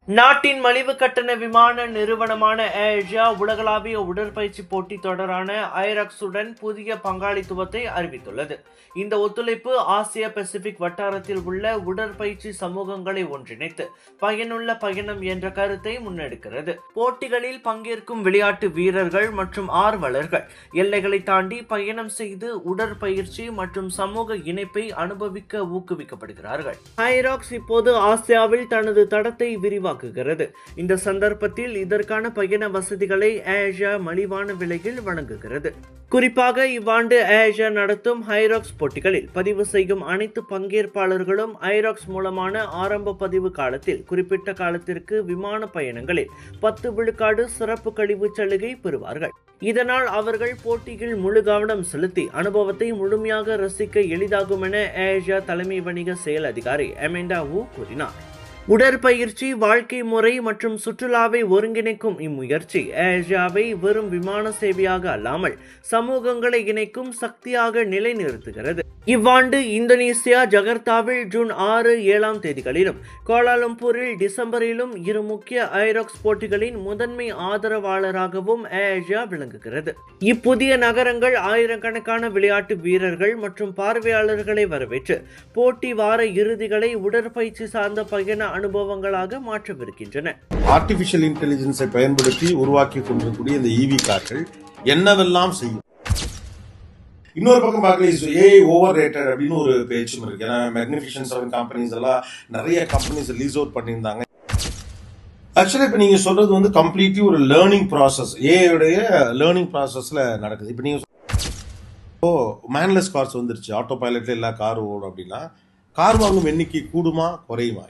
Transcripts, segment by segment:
நாட்டின் மலிவு கட்டண விமான நிறுவனமான ஏர் ஏசியா உலகளாவிய உடற்பயிற்சி போட்டி தொடரான ஐராக்ஸுடன் புதிய பங்காளித்துவத்தை அறிவித்துள்ளது. இந்த ஒத்துழைப்பு ஆசிய பசிபிக் வட்டாரத்தில் உள்ள உடற்பயிற்சி சமூகங்களை ஒன்றிணைத்து பயனுள்ள பயணம் என்ற கருத்தை முன்னெடுக்கிறது. போட்டிகளில் பங்கேற்கும் விளையாட்டு வீரர்கள் மற்றும் ஆர்வலர்கள் எல்லைகளை தாண்டி பயணம் செய்து உடற்பயிற்சி மற்றும் சமூக இணைப்பை அனுபவிக்க ஊக்குவிக்கப்படுகிறார்கள். ஐராக்ஸ் இப்போது ஆசியாவில் தனது தடத்தை விரிவாக்குகிறது. இந்த சந்தர்ப்பத்தில் இதற்கான பயண வசதிகளை ஏசியா மலிவான விலையில் வழங்குகிறது. குறிப்பாக இவ்வாண்டு ஏசியா நடத்தும் ஐராக்ஸ் போட்டிகளில் பதிவு செய்யும் அனைத்து பங்கேற்பாளர்களும் ஐராக்ஸ் மூலமான ஆரம்ப பதிவு காலத்தில் குறிப்பிட்ட காலத்திற்கு விமான பயணங்களில் 10 விழுக்காடு சிறப்பு கழிவு சலுகை பெறுவார்கள். இதனால் அவர்கள் போட்டியில் முழு கவனம் செலுத்தி அனுபவத்தை முழுமையாக ரசிக்க எளிதாகும் என ஏசியா தலைமை வணிக செயல் அதிகாரி அமெண்டா வு கூறினார். உடற்பயிற்சி, வாழ்க்கை முறை மற்றும் சுற்றுலாவை ஒருங்கிணைக்கும் இம்முயற்சி ஏசியாவை வெறும் விமான சேவையாக அல்லாமல் சமூகங்களை இணைக்கும் சக்தியாக நிலைநிறுத்துகிறது. இவ்வாண்டு இந்தோனேசியா ஜகர்த்தாவில் ஜூன் 6-7 தேதிகளிலும் கோலாலம்பூரில் டிசம்பரிலும் இரு முக்கிய ஐராக்ஸ் போட்டிகளின் முதன்மை ஆதரவாளராகவும் ஏசியா விளங்குகிறது. இப்புதிய நகரங்கள் ஆயிரக்கணக்கான விளையாட்டு வீரர்கள் மற்றும் பார்வையாளர்களை வரவேற்று போட்டி வார இறுதிகளை உடற்பயிற்சி சார்ந்த பயண அனுபவங்களாக மாற்றவிருக்கின்றன. ஆர்டிபிஷியல் இன்டெலிஜென்ஸை பயன்படுத்தி உருவாக்கி கொண்டிருக்கக்கூடிய இந்த ஈவி கார்கள் என்னவெல்லாம் செய்யும். இன்னொரு பக்கம் பார்க்கல ஏஐ ஓவர் ரேட்டட் அப்படின்னு ஒரு பேச்சும் இருக்கு. ஏன்னா மேக்னிஃபிஷன் 7 கம்பெனிஸ் எல்லாம் நிறைய கம்பெனிஸ் லீஸ் அவுட் பண்ணியிருந்தாங்க. ஆக்சுவலா இப்ப நீங்க சொல்றது வந்து கம்ப்ளீட்லி ஒரு லேர்னிங் ப்ராசஸ், ஏஐடைய லேர்னிங் ப்ராசஸ்ல நடக்குது. இப்ப நீங்க மேன்லெஸ் கார்ஸ் வந்துருச்சு, ஆட்டோ பைலட்ல எல்லா கார் ஓடும் அப்படின்னா கார் வாங்கும் எண்ணிக்கை கூடுமா குறையுமா?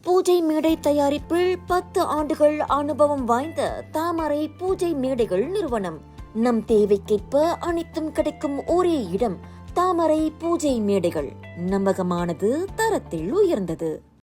பூஜை மேடை தயாரிப்பில் 10 ஆண்டுகள் அனுபவம் வாய்ந்த தாமரை பூஜை மேடைகள் நிறுவனம். நம் தேவைக்கேற்ப அனைத்தும் கிடைக்கும் ஒரே இடம் தாமரை பூஜை மேடைகள். நம்பகமானது, தரத்தில் உயர்ந்தது.